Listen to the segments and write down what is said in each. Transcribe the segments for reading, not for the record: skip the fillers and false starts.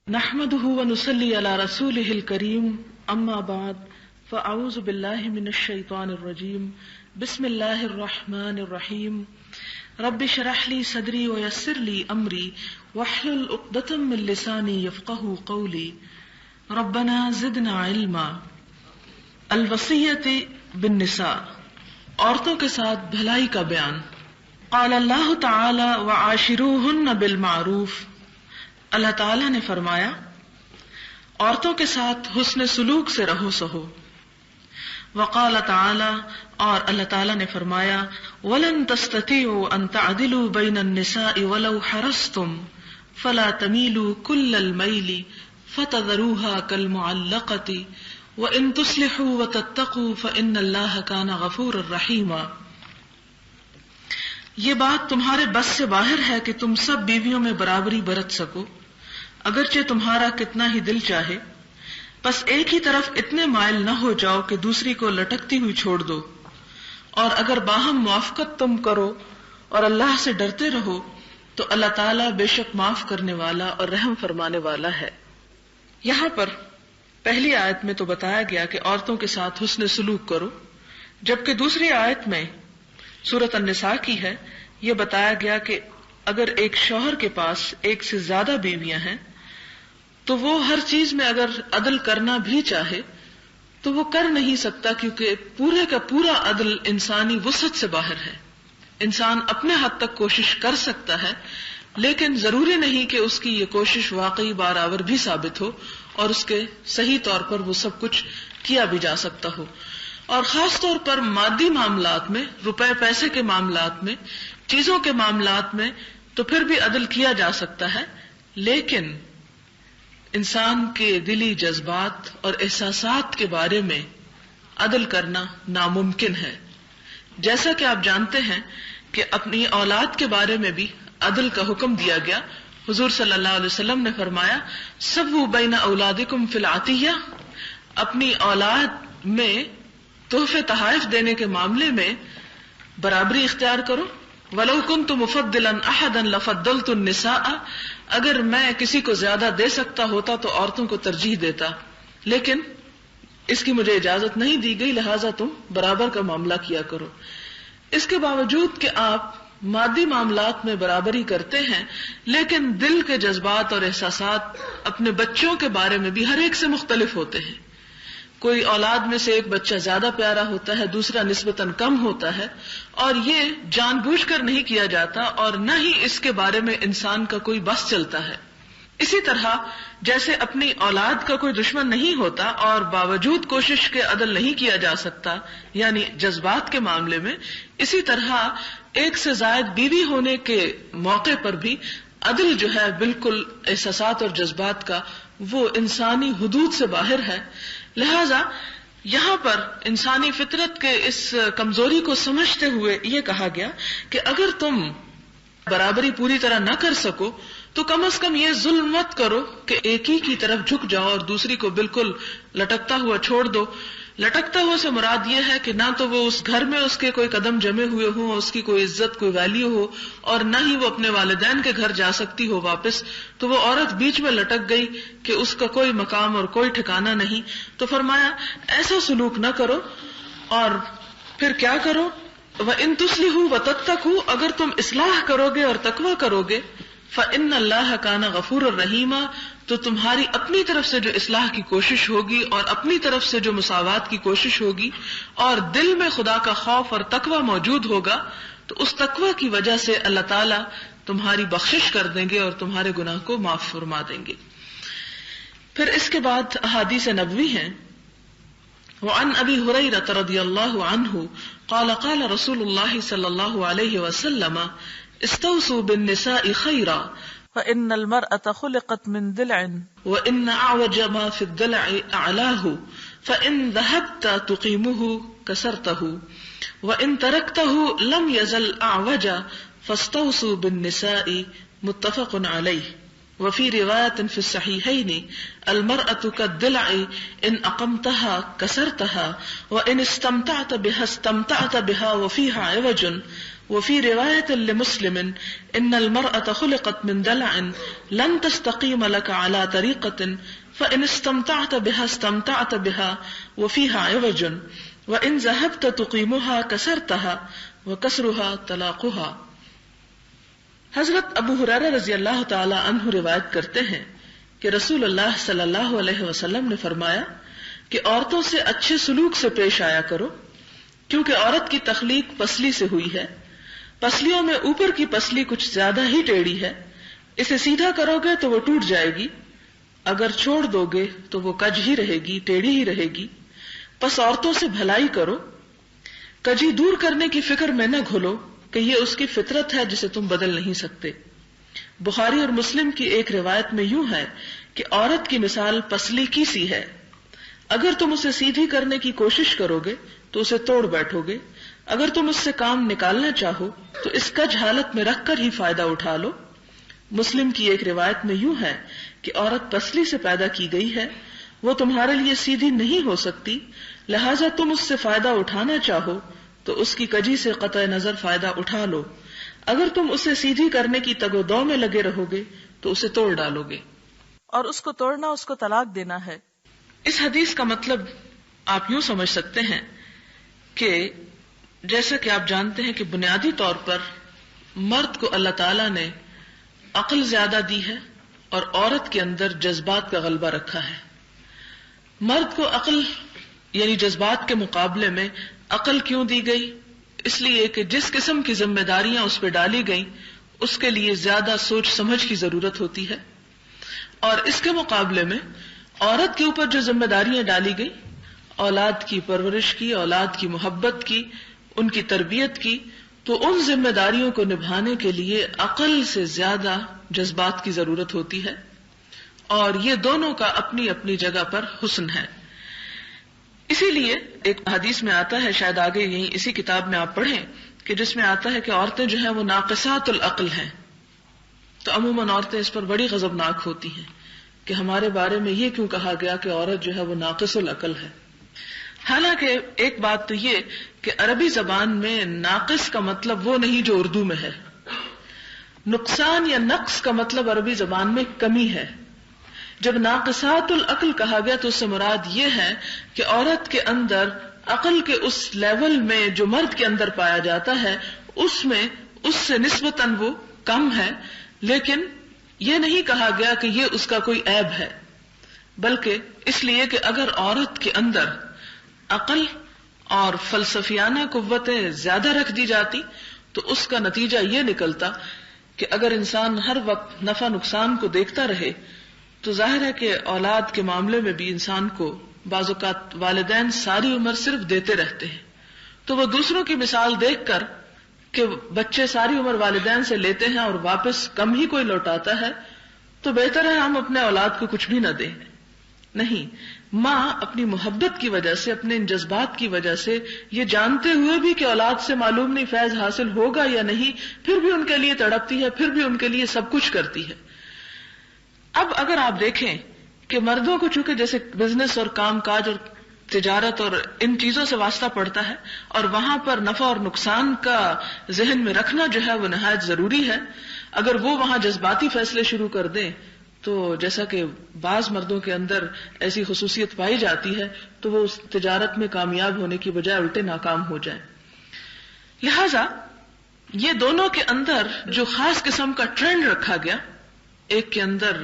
نحمده ونصلي على رسوله الكريم اما بعد فاعوذ بالله من الشيطان الرجيم بسم الله الرحمن الرحيم رب اشرح لي صدري ويسر لي امري واحلل عقدة من لساني يفقهوا قولي ربنا زدنا علما. الوصیۃ بالنساء، عورتوں کے ساتھ بھلائی کا بیان. قال اللہ تعالی وعاشروہن بالمعروف، اللہ تعالیٰ نے فرمایا عورتوں کے ساتھ حسن سلوک سے رہو سہو. وقال تعالی، اور اللہ تعالیٰ نے فرمایا وَلَن تَسْتَطِيعُوا أَن تَعْدِلُوا بَيْنَ النِّسَاءِ وَلَوْ حَرَصْتُمْ فَلَا تَمِيلُوا كُلَّ الْمَيْلِ فَتَذَرُوهَا كَالْمُعَلَّقَةِ وَإِن تُصْلِحُوا وَتَتَّقُوا فَإِنَّ اللَّهَ كَانَ غَفُورًا رَحِيمًا. یہ بات تمہارے بس سے باہر ہے کہ تم سب بیویوں میں برابری برت سکو، اگرچہ تمہارا کتنا ہی دل چاہے. بس ایک ہی طرف اتنے مائل نہ ہو جاؤ کہ دوسری کو لٹکتی ہوئی چھوڑ دو. اور اگر باہم موافقت تم کرو اور اللہ سے ڈرتے رہو تو اللہ تعالیٰ بے شک معاف کرنے والا اور رحم فرمانے والا ہے. یہاں پر پہلی آیت میں تو بتایا گیا کہ عورتوں کے ساتھ حسن سلوک کرو، جبکہ دوسری آیت میں سورۃ النساء کی ہے یہ بتایا گیا کہ اگر ایک شوہر کے پاس ایک سے زیادہ بیویاں ہیں تو وہ ہر چیز میں اگر عدل کرنا بھی چاہے تو وہ کر نہیں سکتا، کیونکہ پورے کا پورا عدل انسانی وسعت سے باہر ہے. انسان اپنے حد تک کوشش کر سکتا ہے، لیکن ضروری نہیں کہ اس کی یہ کوشش واقعی بارآور بھی ثابت ہو اور اس کے صحیح طور پر وہ سب کچھ کیا بھی جا سکتا ہو. اور خاص طور پر مادی معاملات میں، روپے پیسے کے معاملات میں، چیزوں کے معاملات میں تو پھر بھی عدل کیا جا سکتا ہے، لیکن انسان کے دلی جذبات اور احساسات کے بارے میں عدل کرنا ناممکن ہے. جیسا کہ آپ جانتے ہیں کہ اپنی اولاد کے بارے میں بھی عدل کا حکم دیا گیا. حضور صلی اللہ علیہ وسلم نے فرمایا سووا بین اولادکم فی العطیہ، اپنی اولاد میں تحفے تحائف دینے کے معاملے میں برابری اختیار کرو. وَلَوْ كُنْتُ مُفَضِّلًا أَحَدًا لَفَضَّلْتُ النِّسَاءَ، اگر میں کسی کو زیادہ دے سکتا ہوتا تو عورتوں کو ترجیح دیتا، لیکن اس کی مجھے اجازت نہیں دی گئی، لہٰذا تم برابر کا معاملہ کیا کرو. اس کے باوجود کہ آپ مادی معاملات میں برابری کرتے ہیں، لیکن دل کے جذبات اور احساسات اپنے بچوں کے بارے میں بھی ہر ایک سے مختلف ہوتے ہیں. کوئی اولاد میں سے ایک بچہ زیادہ پیارا ہوتا ہے، دوسرا نسبتاً کم ہوتا ہے، اور یہ جان بوجھ کر نہیں کیا جاتا اور نہ ہی اس کے بارے میں انسان کا کوئی بس چلتا ہے. اسی طرح جیسے اپنی اولاد کا کوئی دشمن نہیں ہوتا اور باوجود کوشش کے عدل نہیں کیا جا سکتا، یعنی جذبات کے معاملے میں، اسی طرح ایک سے زائد بیوی ہونے کے موقع پر بھی عدل جو ہے بالکل احساسات اور جذبات کا وہ انسانی حدود سے باہر ہے. لہذا یہاں پر انسانی فطرت کے اس کمزوری کو سمجھتے ہوئے یہ کہا گیا کہ اگر تم برابری پوری طرح نہ کر سکو تو کم از کم یہ ظلم مت کرو کہ ایک ہی کی طرف جھک جاؤ اور دوسری کو بالکل لٹکتا ہوا چھوڑ دو. لٹکتا ہوا سے مراد یہ ہے کہ نہ تو وہ اس گھر میں اس کے کوئی قدم جمے ہوئے ہوں، اس کی کوئی عزت کوئی ویلیو ہو، اور نہ ہی وہ اپنے والدین کے گھر جا سکتی ہو واپس، تو وہ عورت بیچ میں لٹک گئی کہ اس کا کوئی مقام اور کوئی ٹھکانہ نہیں. تو فرمایا ایسا سلوک نہ کرو. اور پھر کیا کرو؟ وَإِن تُصْلِحُوا وَتَتَّقُوا، اگر تم اصلاح کرو گے اور تقویٰ کرو گے، فَإِنَّ اللَّهَ كَانَ غَفُورًا رَحِيمًا، تو تمہاری اپنی طرف سے جو اصلاح کی کوشش ہوگی اور اپنی طرف سے جو مساوات کی کوشش ہوگی اور دل میں خدا کا خوف اور تقویٰ موجود ہوگا تو اس تقویٰ کی وجہ سے اللہ تعالیٰ تمہاری بخشش کر دیں گے اور تمہارے گناہ کو معاف فرما دیں گے. پھر اس کے بعد احادیث نبوی ہیں. وعن ابی ہریرہ رضی اللہ عنہ قال قال رسول اللہ صلی اللہ علیہ وسلم استوصوا بالنساء خیرا فإن المرأة خلقت من ضلع وإن أعوج ما في الضلع أعلاه فإن ذهبت تقيمه كسرته وإن تركته لم يزل أعوجا فاستوصوا بالنساء متفق عليه. وفي رواية في الصحيحين المرأة كالضلع إن أقمتها كسرتها وإن استمتعت بها وفيها عوج وفي رواية لمسلم إن المرأة خلقت من دلع لن تستقيم لك على طريقة فإن استمتعت بها استمتعت بها وفيها عوج وإن ذهبت تقيمها كسرتها وكسرها طلاقها. حضرت ابو ہریرہ رضی اللہ تعالی عنہ روایت کرتے ہیں کہ رسول اللہ صلی اللہ علیہ وسلم نے فرمایا کہ عورتوں سے اچھے سلوک سے پیش آیا کرو، کیونکہ عورت کی تخلیق پسلی سے ہوئی ہے، پسلیوں میں اوپر کی پسلی کچھ زیادہ ہی ٹیڑھی ہے، اسے سیدھا کرو گے تو وہ ٹوٹ جائے گی، اگر چھوڑ دو گے تو وہ کج ہی رہے گی، ٹیڑھی ہی رہے گی، پس عورتوں سے بھلائی کرو، کجی دور کرنے کی فکر میں نہ گھلو کہ یہ اس کی فطرت ہے جسے تم بدل نہیں سکتے۔ بخاری اور مسلم کی ایک روایت میں یوں ہے کہ عورت کی مثال پسلی کی سی ہے، اگر تم اسے سیدھی کرنے کی کوشش کرو گے تو اسے توڑ بیٹھو گے، اگر تم اس سے کام نکالنا چاہو تو اس کج حالت میں رکھ کر ہی فائدہ اٹھا لو۔ مسلم کی ایک روایت میں یوں ہے کہ عورت پسلی سے پیدا کی گئی ہے، وہ تمہارے لیے سیدھی نہیں ہو سکتی، لہذا تم اس سے فائدہ اٹھانا چاہو تو اس کی کجی سے قطع نظر فائدہ اٹھا لو، اگر تم اسے سیدھی کرنے کی تگ و دو میں لگے رہو گے تو اسے توڑ ڈالو گے، اور اس کو توڑنا اس کو طلاق دینا ہے۔ اس حدیث کا مطلب آپ یوں سمجھ سکتے ہیں کہ جیسا کہ آپ جانتے ہیں کہ بنیادی طور پر مرد کو اللہ تعالیٰ نے عقل زیادہ دی ہے اور عورت کے اندر جذبات کا غلبہ رکھا ہے۔ مرد کو عقل یعنی جذبات کے مقابلے میں عقل کیوں دی گئی؟ اس لیے کہ جس قسم کی ذمہ داریاں اس پہ ڈالی گئیں اس کے لیے زیادہ سوچ سمجھ کی ضرورت ہوتی ہے، اور اس کے مقابلے میں عورت کے اوپر جو ذمہ داریاں ڈالی گئی، اولاد کی پرورش کی، اولاد کی محبت کی، ان کی تربیت کی، تو ان ذمہ داریوں کو نبھانے کے لیے عقل سے زیادہ جذبات کی ضرورت ہوتی ہے، اور یہ دونوں کا اپنی اپنی جگہ پر حسن ہے۔ اسی لیے ایک حدیث میں آتا ہے، شاید آگے یہیں اسی کتاب میں آپ پڑھیں، کہ جس میں آتا ہے کہ عورتیں جو ہیں وہ ناقصات العقل ہیں، تو عموماً عورتیں اس پر بڑی غضبناک ہوتی ہیں کہ ہمارے بارے میں یہ کیوں کہا گیا کہ عورت جو ہے وہ ناقص العقل ہے۔ حالانکہ ایک بات تو یہ کہ عربی زبان میں ناقص کا مطلب وہ نہیں جو اردو میں ہے، نقصان یا نقص کا مطلب عربی زبان میں کمی ہے۔ جب ناقصات العقل کہا گیا تو اس سے مراد یہ ہے کہ عورت کے اندر عقل کے اس لیول میں جو مرد کے اندر پایا جاتا ہے اس میں اس سے نسبتاً وہ کم ہے، لیکن یہ نہیں کہا گیا کہ یہ اس کا کوئی عیب ہے، بلکہ اس لیے کہ اگر عورت کے اندر عقل اور فلسفیانہ قوتیں زیادہ رکھ دی جاتی تو اس کا نتیجہ یہ نکلتا کہ اگر انسان ہر وقت نفع نقصان کو دیکھتا رہے تو ظاہر ہے کہ اولاد کے معاملے میں بھی انسان کو بعض اوقات والدین ساری عمر صرف دیتے رہتے ہیں، تو وہ دوسروں کی مثال دیکھ کر کہ بچے ساری عمر والدین سے لیتے ہیں اور واپس کم ہی کوئی لوٹاتا ہے، تو بہتر ہے ہم اپنے اولاد کو کچھ بھی نہ دیں۔ نہیں، ماں اپنی محبت کی وجہ سے، اپنے ان جذبات کی وجہ سے، یہ جانتے ہوئے بھی کہ اولاد سے معلوم نہیں فیض حاصل ہوگا یا نہیں، پھر بھی ان کے لیے تڑپتی ہے، پھر بھی ان کے لیے سب کچھ کرتی ہے۔ اب اگر آپ دیکھیں کہ مردوں کو چونکہ جیسے بزنس اور کام کاج اور تجارت اور ان چیزوں سے واسطہ پڑتا ہے، اور وہاں پر نفع اور نقصان کا ذہن میں رکھنا جو ہے وہ نہایت ضروری ہے، اگر وہ وہاں جذباتی فیصلے شروع کر دیں تو جیسا کہ بعض مردوں کے اندر ایسی خصوصیت پائی جاتی ہے تو وہ اس تجارت میں کامیاب ہونے کی بجائے الٹے ناکام ہو جائیں۔ لہذا یہ دونوں کے اندر جو خاص قسم کا ٹرینڈ رکھا گیا، ایک کے اندر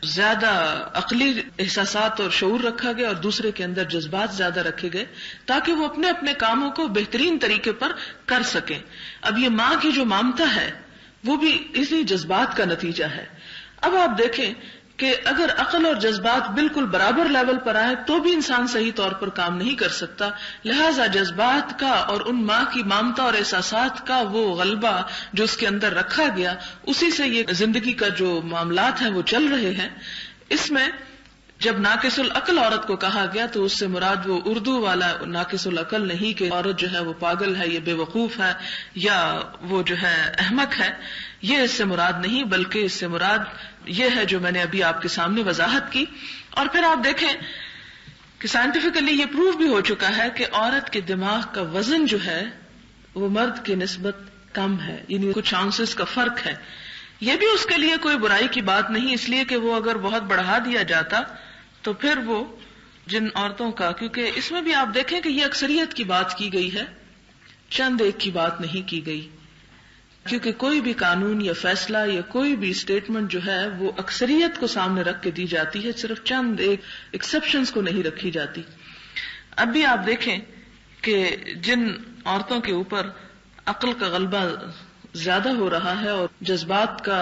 زیادہ عقلی احساسات اور شعور رکھا گیا اور دوسرے کے اندر جذبات زیادہ رکھے گئے تاکہ وہ اپنے اپنے کاموں کو بہترین طریقے پر کر سکیں۔ اب یہ ماں کی جو ممتا ہے وہ بھی اسی جذبات کا نتیجہ ہے۔ اب آپ دیکھیں کہ اگر عقل اور جذبات بالکل برابر لیول پر آئے تو بھی انسان صحیح طور پر کام نہیں کر سکتا، لہذا جذبات کا اور ان ماں کی ممتا اور احساسات کا وہ غلبہ جو اس کے اندر رکھا گیا، اسی سے یہ زندگی کا جو معاملات ہیں وہ چل رہے ہیں۔ اس میں جب ناقص العقل عورت کو کہا گیا تو اس سے مراد وہ اردو والا ناقص العقل نہیں کہ عورت جو ہے وہ پاگل ہے، یہ بے وقوف ہے یا وہ جو ہے احمق ہے، یہ اس سے مراد نہیں، بلکہ اس سے مراد یہ ہے جو میں نے ابھی آپ کے سامنے وضاحت کی۔ اور پھر آپ دیکھیں کہ سائنٹیفکلی یہ پروف بھی ہو چکا ہے کہ عورت کے دماغ کا وزن جو ہے وہ مرد کی نسبت کم ہے، یعنی کچھ چانسز کا فرق ہے. یہ بھی اس کے لیے کوئی برائی کی بات نہیں، اس لیے کہ وہ اگر بہت بڑھا دیا جاتا تو پھر وہ جن عورتوں کا، کیونکہ اس میں بھی آپ دیکھیں کہ یہ اکثریت کی بات کی گئی ہے، چند ایک کی بات نہیں کی گئی، کیونکہ کوئی بھی قانون یا فیصلہ یا کوئی بھی اسٹیٹمنٹ جو ہے وہ اکثریت کو سامنے رکھ کے دی جاتی ہے، صرف چند ایک ایکسپشنز کو نہیں رکھی جاتی. اب بھی آپ دیکھیں کہ جن عورتوں کے اوپر عقل کا غلبہ زیادہ ہو رہا ہے اور جذبات کا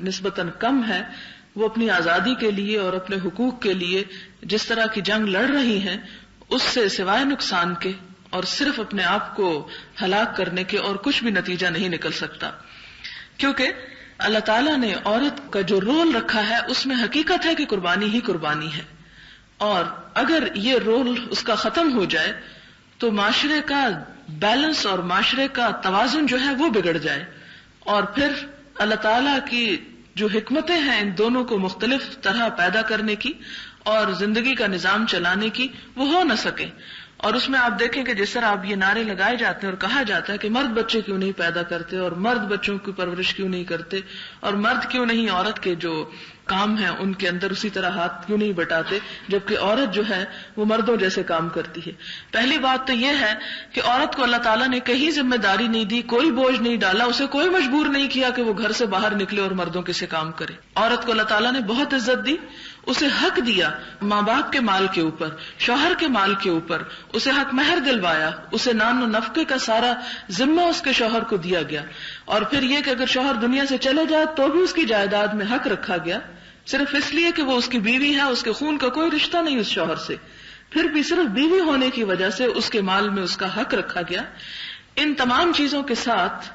نسبتاً کم ہے، وہ اپنی آزادی کے لیے اور اپنے حقوق کے لیے جس طرح کی جنگ لڑ رہی ہیں، اس سے سوائے نقصان کے اور صرف اپنے آپ کو ہلاک کرنے کے اور کچھ بھی نتیجہ نہیں نکل سکتا. کیونکہ اللہ تعالیٰ نے عورت کا جو رول رکھا ہے اس میں حقیقت ہے کہ قربانی ہی قربانی ہے، اور اگر یہ رول اس کا ختم ہو جائے تو معاشرے کا بیلنس اور معاشرے کا توازن جو ہے وہ بگڑ جائے، اور پھر اللہ تعالیٰ کی جو حکمتیں ہیں ان دونوں کو مختلف طرح پیدا کرنے کی اور زندگی کا نظام چلانے کی، وہ ہو نہ سکے. اور اس میں آپ دیکھیں کہ جس طرح اب یہ نعرے لگائے جاتے ہیں اور کہا جاتا ہے کہ مرد بچے کیوں نہیں پیدا کرتے، اور مرد بچوں کی پرورش کیوں نہیں کرتے، اور مرد کیوں نہیں عورت کے جو کام ہیں ان کے اندر اسی طرح ہاتھ کیوں نہیں بٹاتے، جبکہ عورت جو ہے وہ مردوں جیسے کام کرتی ہے. پہلی بات تو یہ ہے کہ عورت کو اللہ تعالیٰ نے کہیں ذمہ داری نہیں دی، کوئی بوجھ نہیں ڈالا، اسے کوئی مجبور نہیں کیا کہ وہ گھر سے باہر نکلے اور مردوں کے سے کام کرے. عورت کو اللہ تعالیٰ نے بہت عزت دی، اسے حق دیا ماں باپ کے مال کے اوپر، شوہر کے مال کے اوپر، اسے حق مہر دلوایا، اسے نان و نفقے کا سارا ذمہ اس کے شوہر کو دیا گیا. اور پھر یہ کہ اگر شوہر دنیا سے چلے جائے تو بھی اس کی جائیداد میں حق رکھا گیا، صرف اس لیے کہ وہ اس کی بیوی ہے، اس کے خون کا کوئی رشتہ نہیں اس شوہر سے، پھر بھی صرف بیوی ہونے کی وجہ سے اس کے مال میں اس کا حق رکھا گیا. ان تمام چیزوں کے ساتھ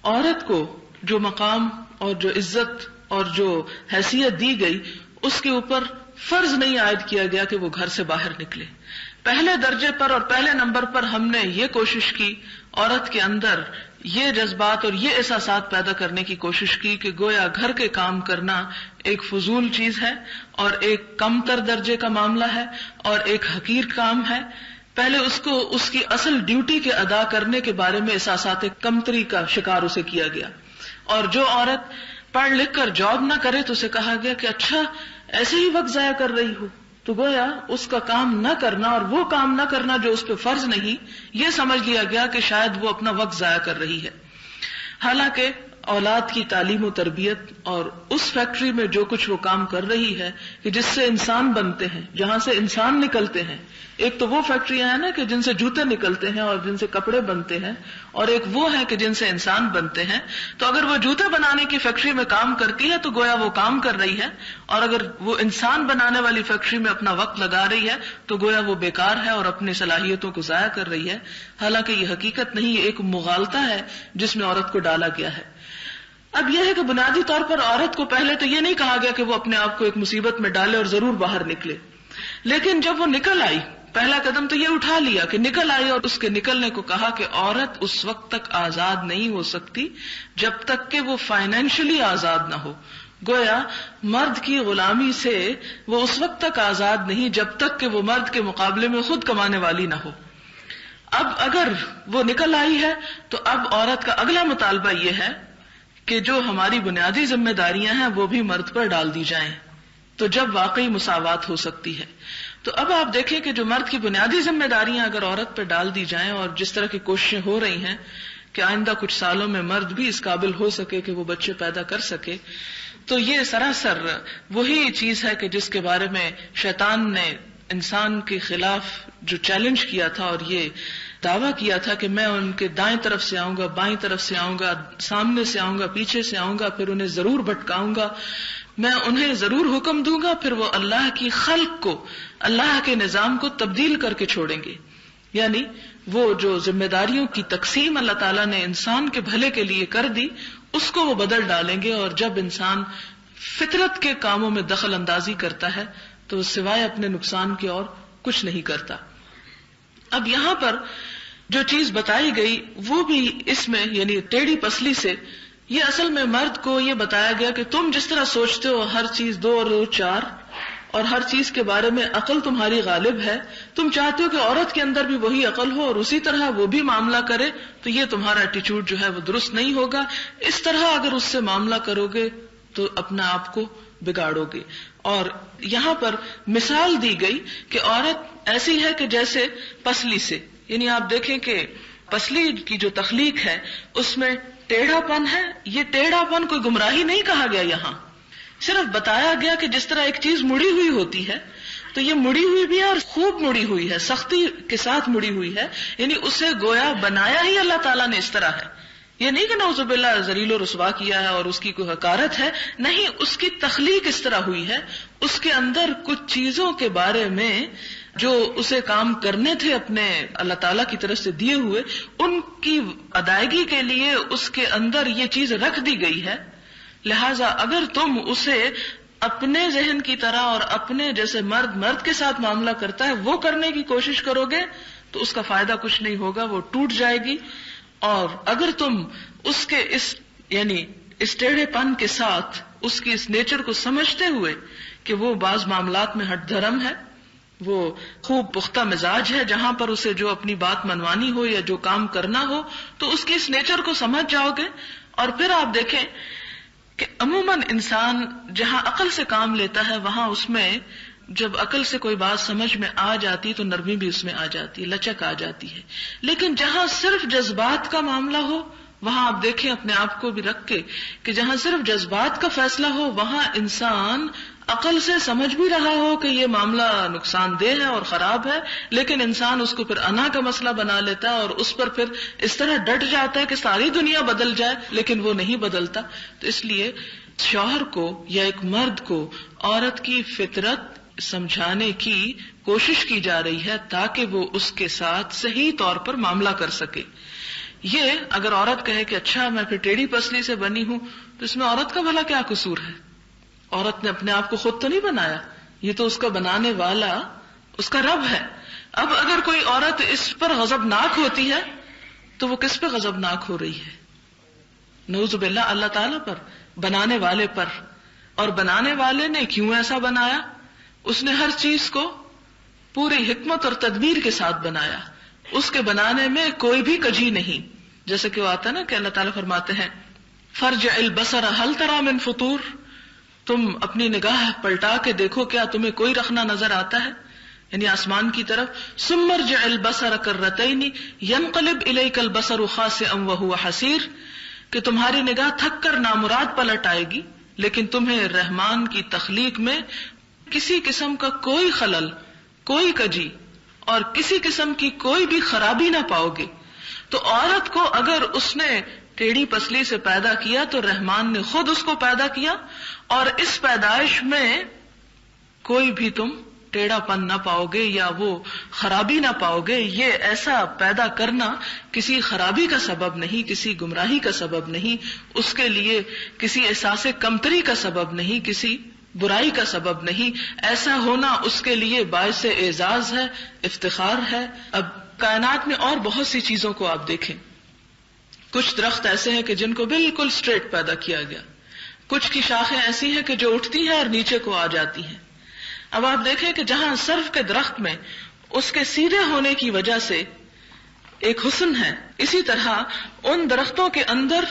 عورت کو جو مقام اور جو عزت اور جو حیثیت دی گئی، اس کے اوپر فرض نہیں عائد کیا گیا کہ وہ گھر سے باہر نکلے. پہلے درجے پر اور پہلے نمبر پر ہم نے یہ کوشش کی عورت کے اندر یہ جذبات اور یہ احساسات پیدا کرنے کی کوشش کی کہ گویا گھر کے کام کرنا ایک فضول چیز ہے اور ایک کم تر درجے کا معاملہ ہے اور ایک حقیر کام ہے. پہلے اس کو اس کی اصل ڈیوٹی کے ادا کرنے کے بارے میں احساسات کمتری کا شکار اسے کیا گیا. اور جو عورت پڑھ لکھ کر جاب نہ کرے تو اسے کہا گیا کہ اچھا ایسے ہی وقت ضائع کر رہی ہو، تو گویا اس کا کام نہ کرنا اور وہ کام نہ کرنا جو اس پہ فرض نہیں، یہ سمجھ لیا گیا کہ شاید وہ اپنا وقت ضائع کر رہی ہے. حالانکہ اولاد کی تعلیم و تربیت اور اس فیکٹری میں جو کچھ وہ کام کر رہی ہے کہ جس سے انسان بنتے ہیں، جہاں سے انسان نکلتے ہیں، ایک تو وہ فیکٹریاں ہیں نا کہ جن سے جوتے نکلتے ہیں اور جن سے کپڑے بنتے ہیں، اور ایک وہ ہے کہ جن سے انسان بنتے ہیں. تو اگر وہ جوتے بنانے کی فیکٹری میں کام کرتی ہے تو گویا وہ کام کر رہی ہے، اور اگر وہ انسان بنانے والی فیکٹری میں اپنا وقت لگا رہی ہے تو گویا وہ بیکار ہے اور اپنی صلاحیتوں کو ضائع کر رہی ہے. حالانکہ یہ حقیقت نہیں، یہ ایک مغالطہ ہے جس میں عورت کو ڈالا گیا ہے. اب یہ ہے کہ بنیادی طور پر عورت کو پہلے تو یہ نہیں کہا گیا کہ وہ اپنے آپ کو ایک مصیبت میں ڈالے اور ضرور باہر نکلے، لیکن جب وہ نکل آئی، پہلا قدم تو یہ اٹھا لیا کہ نکل آئی، اور اس کے نکلنے کو کہا کہ عورت اس وقت تک آزاد نہیں ہو سکتی جب تک کہ وہ فائنینشلی آزاد نہ ہو. گویا مرد کی غلامی سے وہ اس وقت تک آزاد نہیں جب تک کہ وہ مرد کے مقابلے میں خود کمانے والی نہ ہو. اب اگر وہ نکل آئی ہے تو اب عورت کا اگلا مطالبہ یہ ہے کہ جو ہماری بنیادی ذمہ داریاں ہیں وہ بھی مرد پر ڈال دی جائیں، تو جب واقعی مساوات ہو سکتی ہے. تو اب آپ دیکھیں کہ جو مرد کی بنیادی ذمہ داریاں اگر عورت پر ڈال دی جائیں، اور جس طرح کی کوششیں ہو رہی ہیں کہ آئندہ کچھ سالوں میں مرد بھی اس قابل ہو سکے کہ وہ بچے پیدا کر سکے، تو یہ سراسر وہی چیز ہے کہ جس کے بارے میں شیطان نے انسان کے خلاف جو چیلنج کیا تھا اور یہ دعویٰ کیا تھا کہ میں ان کے دائیں طرف سے آؤں گا، بائیں طرف سے آؤں گا، سامنے سے آؤں گا، پیچھے سے آؤں گا، پھر انہیں ضرور بھٹکاؤں گا، میں انہیں ضرور حکم دوں گا، پھر وہ اللہ کی خلق کو، اللہ کے نظام کو تبدیل کر کے چھوڑیں گے. یعنی وہ جو ذمہ داریوں کی تقسیم اللہ تعالیٰ نے انسان کے بھلے کے لیے کر دی، اس کو وہ بدل ڈالیں گے. اور جب انسان فطرت کے کاموں میں دخل اندازی کرتا ہے تو سوائے اپنے نقصان کے اور کچھ نہیں کرتا. اب یہاں پر جو چیز بتائی گئی وہ بھی اس میں یعنی ٹیڑھی پسلی سے، یہ اصل میں مرد کو یہ بتایا گیا کہ تم جس طرح سوچتے ہو ہر چیز 2 اور 2 4، اور ہر چیز کے بارے میں عقل تمہاری غالب ہے، تم چاہتے ہو کہ عورت کے اندر بھی وہی عقل ہو اور اسی طرح وہ بھی معاملہ کرے، تو یہ تمہارا ایٹیچیوڈ جو ہے وہ درست نہیں ہوگا. اس طرح اگر اس سے معاملہ کرو گے تو اپنا آپ کو بگاڑو گے. اور یہاں پر مثال دی گئی کہ عورت ایسی ہے کہ جیسے پسلی سے، یعنی آپ دیکھیں کہ پسلی کی جو تخلیق ہے اس میں ٹیڑھا پن ہے. یہ ٹیڑھا پن کوئی گمراہی نہیں کہا گیا، یہاں صرف بتایا گیا کہ جس طرح ایک چیز مڑی ہوئی ہوتی ہے تو یہ مڑی ہوئی بھی ہے اور خوب مڑی ہوئی ہے، سختی کے ساتھ مڑی ہوئی ہے، یعنی اسے گویا بنایا ہی اللہ تعالیٰ نے اس طرح ہے. یہ نہیں کہ نعوذ باللہ ذلیل و رسوا کیا ہے اور اس کی کوئی حقارت ہے، نہیں، اس کی تخلیق اس طرح ہوئی ہے. اس کے اندر کچھ چیزوں کے بارے میں جو اسے کام کرنے تھے اپنے اللہ تعالیٰ کی طرف سے دیے ہوئے، ان کی ادائیگی کے لیے اس کے اندر یہ چیز رکھ دی گئی ہے. لہذا اگر تم اسے اپنے ذہن کی طرح اور اپنے جیسے مرد کے ساتھ معاملہ کرتا ہے وہ کرنے کی کوشش کرو گے تو اس کا فائدہ کچھ نہیں ہوگا، وہ ٹوٹ جائے گی. اور اگر تم اس کے اس ٹیڑھے پن کے ساتھ اس کی اس نیچر کو سمجھتے ہوئے کہ وہ بعض معاملات میں ہٹ دھرم ہے، وہ خوب پختہ مزاج ہے، جہاں پر اسے جو اپنی بات منوانی ہو یا جو کام کرنا ہو، تو اس کی اس نیچر کو سمجھ جاؤ گے. اور پھر آپ دیکھیں کہ عموماً انسان جہاں عقل سے کام لیتا ہے وہاں اس میں جب عقل سے کوئی بات سمجھ میں آ جاتی تو نرمی بھی اس میں آ جاتی ہے، لچک آ جاتی ہے. لیکن جہاں صرف جذبات کا معاملہ ہو وہاں آپ دیکھیں اپنے آپ کو بھی رکھ کے کہ جہاں صرف جذبات کا فیصلہ ہو وہاں انسان عقل سے سمجھ بھی رہا ہو کہ یہ معاملہ نقصان دہ ہے اور خراب ہے، لیکن انسان اس کو پھر انا کا مسئلہ بنا لیتا ہے اور اس پر پھر اس طرح ڈٹ جاتا ہے کہ ساری دنیا بدل جائے، لیکن وہ نہیں بدلتا. تو اس لیے شوہر کو یا ایک مرد کو عورت کی فطرت سمجھانے کی کوشش کی جا رہی ہے تاکہ وہ اس کے ساتھ صحیح طور پر معاملہ کر سکے. یہ اگر عورت کہے کہ اچھا میں پھر ٹیڑھی پسلی سے بنی ہوں تو اس میں عورت کا بھلا کیا قصور ہے؟ عورت نے اپنے آپ کو خود تو نہیں بنایا، یہ تو اس کا بنانے والا اس کا رب ہے. اب اگر کوئی عورت اس پر غضبناک ہوتی ہے تو وہ کس پہ غضبناک ہو رہی ہے؟ نعوذ باللہ اللہ تعالیٰ پر، بنانے والے پر. اور بنانے والے نے کیوں ایسا بنایا؟ اس نے ہر چیز کو پوری حکمت اور تدبیر کے ساتھ بنایا. اس کے بنانے میں کوئی بھی کجی نہیں. جیسے کہ وہ آتا ہے نا کہ اللہ تعالیٰ فرماتے ہیں فرجع البصر هل ترى من فطور، تم اپنی نگاہ پلٹا کے دیکھو کیا تمہیں کوئی رخنا نظر آتا ہے، یعنی آسمان کی طرف. ثم ارجع البصر کرتين ينقلب اليك البصر خاسئا وهو حسير، کہ تمہاری نگاہ تھک کر نامراد پلٹ آئے گی لیکن تمہیں رحمان کی تخلیق میں کسی قسم کا کوئی خلل، کوئی کجی اور کسی قسم کی کوئی بھی خرابی نہ پاؤ گے. تو عورت کو اگر اس نے ٹیڑھی پسلی سے پیدا کیا تو رحمان نے خود اس کو پیدا کیا، اور اس پیدائش میں کوئی بھی تم ٹیڑھا پن نہ پاؤ گے یا وہ خرابی نہ پاؤ گے. یہ ایسا پیدا کرنا کسی خرابی کا سبب نہیں، کسی گمراہی کا سبب نہیں، اس کے لیے کسی احساس کمتری کا سبب نہیں، کسی برائی کا سبب نہیں. ایسا ہونا اس کے لیے باعث اعزاز ہے، افتخار ہے. اب کائنات میں اور بہت سی چیزوں کو آپ دیکھیں. کچھ درخت ایسے ہیں کہ جن کو بالکل اسٹریٹ پیدا کیا گیا، کچھ کی شاخیں ایسی ہیں کہ جو اٹھتی ہیں اور نیچے کو آ جاتی ہیں. اب آپ دیکھیں کہ جہاں سرف کے درخت میں اس کے سیدھے ہونے کی وجہ سے ایک حسن ہے، اسی طرح ان درختوں کے اندر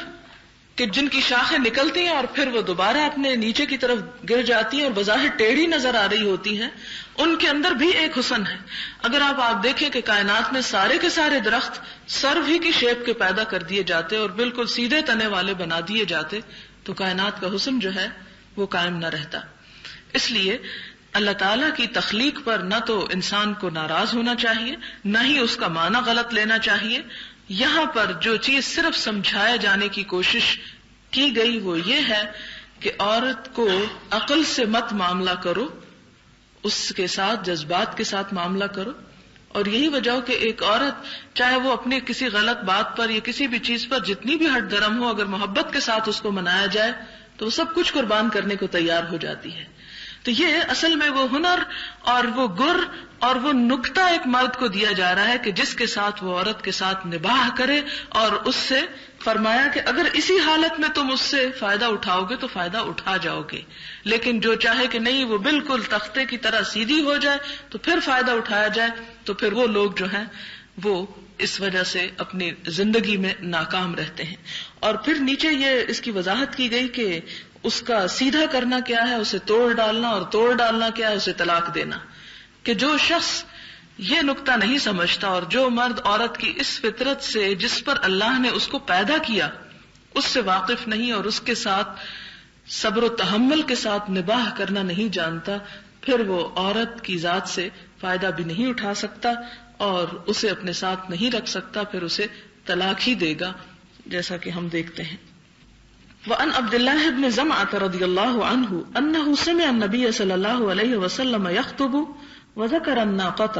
کہ جن کی شاخیں نکلتی ہیں اور پھر وہ دوبارہ اپنے نیچے کی طرف گر جاتی ہیں اور بظاہر ٹیڑھی نظر آ رہی ہوتی ہیں، ان کے اندر بھی ایک حسن ہے. اگر آپ دیکھیں کہ کائنات میں سارے کے سارے درخت سرو ہی کی شیپ کے پیدا کر دیے جاتے اور بالکل سیدھے تنے والے بنا دیے جاتے تو کائنات کا حسن جو ہے وہ قائم نہ رہتا. اس لیے اللہ تعالیٰ کی تخلیق پر نہ تو انسان کو ناراض ہونا چاہیے، نہ ہی اس کا معنی غلط لینا چاہیے. یہاں پر جو چیز صرف سمجھائے جانے کی کوشش کی گئی وہ یہ ہے کہ عورت کو عقل سے مت معاملہ کرو، اس کے ساتھ جذبات کے ساتھ معاملہ کرو. اور یہی وجہ ہو کہ ایک عورت چاہے وہ اپنی کسی غلط بات پر یا کسی بھی چیز پر جتنی بھی ہٹ درم ہو، اگر محبت کے ساتھ اس کو منایا جائے تو وہ سب کچھ قربان کرنے کو تیار ہو جاتی ہے. تو یہ اصل میں وہ ہنر اور وہ گر اور وہ نکتہ ایک مرد کو دیا جا رہا ہے کہ جس کے ساتھ وہ عورت کے ساتھ نباہ کرے اور اس سے فرمایا کہ اگر اسی حالت میں تم اس سے فائدہ اٹھاؤ گے تو فائدہ اٹھا جاؤ گے، لیکن جو چاہے کہ نہیں وہ بالکل تختے کی طرح سیدھی ہو جائے تو پھر فائدہ اٹھایا جائے، تو پھر وہ لوگ جو ہیں وہ اس وجہ سے اپنی زندگی میں ناکام رہتے ہیں۔ اور پھر نیچے یہ اس کی وضاحت کی گئی کہ اس کا سیدھا کرنا کیا ہے، اسے توڑ ڈالنا، اور توڑ ڈالنا کیا ہے، اسے طلاق دینا۔ کہ جو شخص یہ نقطہ نہیں سمجھتا اور جو مرد عورت کی اس فطرت سے جس پر اللہ نے اس کو پیدا کیا اس سے واقف نہیں اور اس کے ساتھ صبر و تحمل کے ساتھ نباہ کرنا نہیں جانتا، پھر وہ عورت کی ذات سے فائدہ بھی نہیں اٹھا سکتا اور اسے اپنے ساتھ نہیں رکھ سکتا، پھر اسے طلاق ہی دے گا، جیسا کہ ہم دیکھتے ہیں۔ وعن عبد الله بن زمعة رضی اللہ عنہ انہ سمع النبی صلی اللہ علیہ وسلم یخطب وذکر الناقۃ۔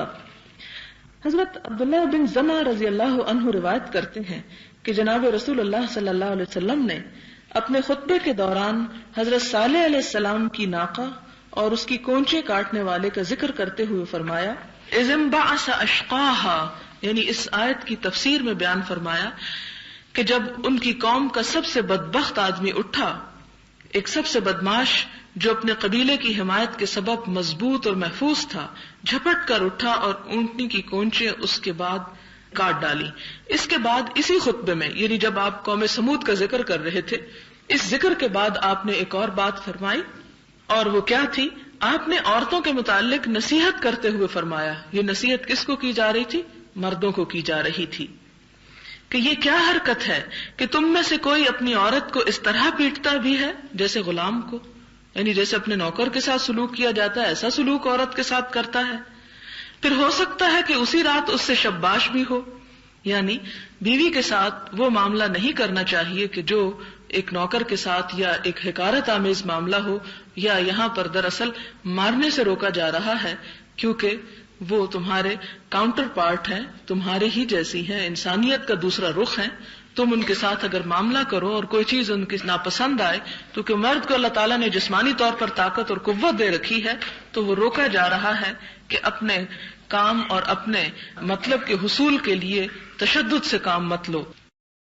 حضرت عبداللہ بن زمعہ رضی اللہ عنہ روایت کرتے ہیں کہ جناب رسول اللہ صلی اللہ علیہ وسلم نے اپنے خطبے کے دوران حضرت صالح علیہ السلام کی ناقہ اور اس کی کونچے کاٹنے والے کا ذکر کرتے ہوئے فرمایا اذ انبعث اشقاها، یعنی اس آیت کی تفسیر میں بیان فرمایا کہ جب ان کی قوم کا سب سے بدبخت آدمی اٹھا، ایک سب سے بدماش جو اپنے قبیلے کی حمایت کے سبب مضبوط اور محفوظ تھا، جھپٹ کر اٹھا اور اونٹنی کی کونچیں اس کے بعد کاٹ ڈالی۔ اس کے بعد اسی خطبے میں، یعنی جب آپ قوم سمود کا ذکر کر رہے تھے، اس ذکر کے بعد آپ نے ایک اور بات فرمائی، اور وہ کیا تھی؟ آپ نے عورتوں کے متعلق نصیحت کرتے ہوئے فرمایا۔ یہ نصیحت کس کو کی جا رہی تھی؟ مردوں کو کی جا رہی تھی کہ یہ کیا حرکت ہے کہ تم میں سے کوئی اپنی عورت کو اس طرح پیٹتا بھی ہے جیسے غلام کو، یعنی جیسے اپنے نوکر کے ساتھ سلوک کیا جاتا ہے ایسا سلوک عورت کے ساتھ کرتا ہے۔ پھر ہو سکتا ہے کہ اسی رات اس سے شباش بھی ہو، یعنی بیوی کے ساتھ وہ معاملہ نہیں کرنا چاہیے کہ جو ایک نوکر کے ساتھ یا ایک حقارت آمیز معاملہ ہو، یا یہاں پر دراصل مارنے سے روکا جا رہا ہے کیونکہ وہ تمہارے کاؤنٹر پارٹ ہیں، تمہارے ہی جیسی ہیں، انسانیت کا دوسرا رخ ہیں۔ تم ان کے ساتھ اگر معاملہ کرو اور کوئی چیز ان کی ناپسند آئے تو کہ مرد کو اللہ تعالیٰ نے جسمانی طور پر طاقت اور قوت دے رکھی ہے، تو وہ روکا جا رہا ہے کہ اپنے کام اور اپنے مطلب کے حصول کے لیے تشدد سے کام مت لو۔